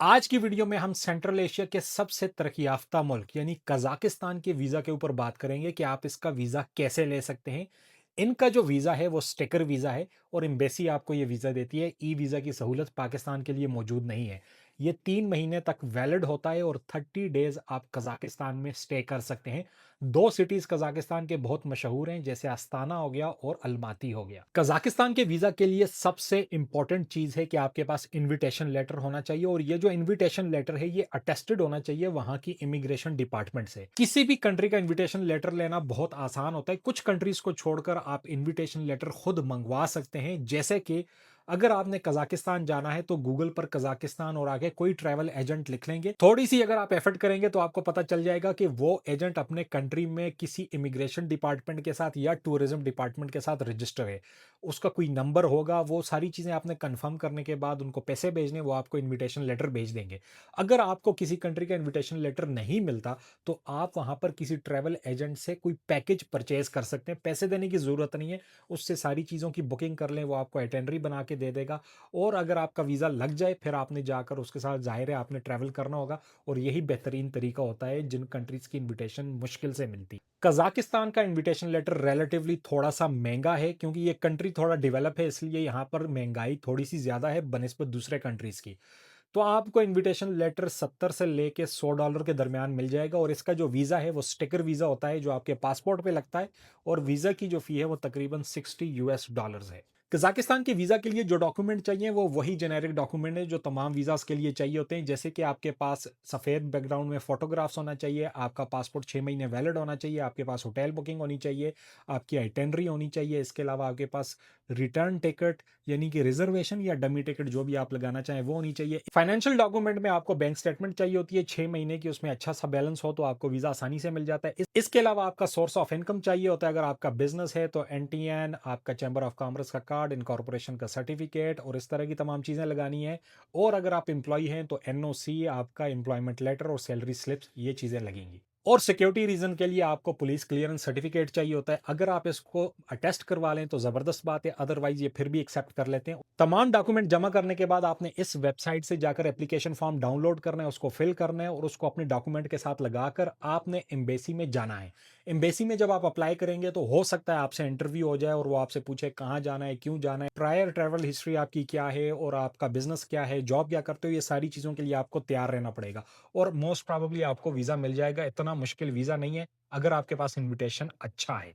आज की वीडियो में हम सेंट्रल एशिया के सबसे तरक्की याफ्ता मुल्क यानी कजाकिस्तान के वीज़ा के ऊपर बात करेंगे कि आप इसका वीज़ा कैसे ले सकते हैं। इनका जो वीज़ा है वो स्टिकर वीज़ा है और एम्बेसी आपको ये वीज़ा देती है। ई वीज़ा की सहूलत पाकिस्तान के लिए मौजूद नहीं है। ये 3 महीने तक वैलिड होता है और 30 डेज आप कजाकिस्तान में स्टे कर सकते हैं। दो सिटीज़ कजाकिस्तान के बहुत मशहूर हैं, जैसे अस्ताना हो गया और अलमाती हो गया। कजाकिस्तान के वीज़ा के लिए सबसे इंपॉर्टेंट चीज़ है कि आपके पास इनविटेशन लेटर होना चाहिए और ये जो इनविटेशन लेटर है ये अटेस्टेड होना चाहिए वहां की इमिग्रेशन डिपार्टमेंट से। किसी भी कंट्री का इनविटेशन लेटर लेना बहुत आसान होता है। कुछ कंट्रीज को छोड़कर आप इनविटेशन लेटर खुद मंगवा सकते हैं, जैसे कि अगर आपने कजाकिस्तान जाना है तो गूगल पर कजाकिस्तान और आगे कोई ट्रैवल एजेंट लिख लेंगे। थोड़ी सी अगर आप एफर्ट करेंगे तो आपको पता चल जाएगा कि वो एजेंट अपने कंट्री में किसी इमिग्रेशन डिपार्टमेंट के साथ या टूरिज्म डिपार्टमेंट के साथ रजिस्टर है। उसका कोई नंबर होगा, वो सारी चीज़ें आपने कंफर्म करने के बाद उनको पैसे भेजने, वो आपको इनविटेशन लेटर भेज देंगे। अगर आपको किसी कंट्री का इनविटेशन लेटर नहीं मिलता तो आप वहाँ पर किसी ट्रैवल एजेंट से कोई पैकेज परचेज़ कर सकते हैं। पैसे देने की ज़रूरत नहीं है, उससे सारी चीज़ों की बुकिंग कर लें, वो आपको आइटिनरी बना के दे देगा। और अगर आपका वीज़ा लग जाए फिर आपने जाकर उसके साथ, ज़ाहिर है, आपने ट्रैवल करना होगा और यही बेहतरीन तरीका होता है जिन कंट्रीज़ की इनविटेशन मुश्किल से मिलती। कज़ाकिस्तान का इन्विटेशन लेटर रिलेटिवली थोड़ा-सा महँगा है क्योंकि ये कंट्री थोड़ा डेवलप है, इसलिए यहाँ पर महँगाई थोड़ी-सी ज़्यादा है बनिस्बत दूसरे कंट्रीज़ की। तो आपको इन्विटेशन लेटर 70 से लेके $100 के दरमियान मिल जाएगा और इसका जो वीज़ा है वो स्टिकर वीज़ा होता है जो आपके पासपोर्ट पे लगता है और वीज़ा की जो फ़ी है वो तकरीबन $60 है। कज़ाकिस्तान के वीज़ा के लिए जो डॉक्यूमेंट चाहिए वो वही जेनेरिक डॉक्यूमेंट है जो तमाम वीज़ाज़ के लिए चाहिए होते हैं, जैसे कि आपके पास सफ़ेद बैकग्राउंड में फ़ोटोग्राफ्स होना चाहिए, आपका पासपोर्ट 6 महीने वैलिड होना चाहिए, आपके पास होटल बुकिंग होनी चाहिए, आपकी आइटिनरी होनी चाहिए। इसके अलावा आपके पास रिटर्न टिकट यानी कि रिजर्वेशन या डमी टिकट जो भी आप लगाना चाहें वो होनी चाहिए। फाइनेंशियल डॉक्यूमेंट में आपको बैंक स्टेटमेंट चाहिए होती है 6 महीने की, उसमें अच्छा सा बैलेंस हो तो आपको वीज़ा आसानी से मिल जाता है। इसके अलावा आपका सोर्स ऑफ इनकम चाहिए होता है। अगर आपका बिजनेस है तो एनटीएन, आपका चैम्बर ऑफ कॉमर्स का कार्ड, इनकॉर्पोरेशन का सर्टिफिकेट और इस तरह की तमाम चीज़ें लगानी है। और अगर आप एम्प्लॉय हैं तो एनओसी, आपका एम्प्लॉयमेंट लेटर और सैलरी स्लिप्स, ये चीज़ें लगेंगी। और सिक्योरिटी रीजन के लिए आपको पुलिस क्लियरेंस सर्टिफिकेट चाहिए होता है। अगर आप इसको अटेस्ट करवा लें तो ज़बरदस्त बात है, अदरवाइज़ ये फिर भी एक्सेप्ट कर लेते हैं। तमाम डॉक्यूमेंट जमा करने के बाद आपने इस वेबसाइट से जाकर एप्लीकेशन फॉर्म डाउनलोड करना है, उसको फिल करना है और उसको अपने डॉक्यूमेंट के साथ लगाकर आपने एम्बेसी में जाना है। एम्बेसी में जब आप अप्लाई करेंगे तो हो सकता है आपसे इंटरव्यू हो जाए और वो आपसे पूछे कहाँ जाना है, क्यों जाना है, प्रायर ट्रैवल हिस्ट्री आपकी क्या है और आपका बिजनेस क्या है, जॉब क्या करते हो, ये सारी चीज़ों के लिए आपको तैयार रहना पड़ेगा। और मोस्ट प्रोबेबली आपको वीज़ा मिल जाएगा। इतना मुश्किल वीज़ा नहीं है अगर आपके पास इन्विटेशन अच्छा है।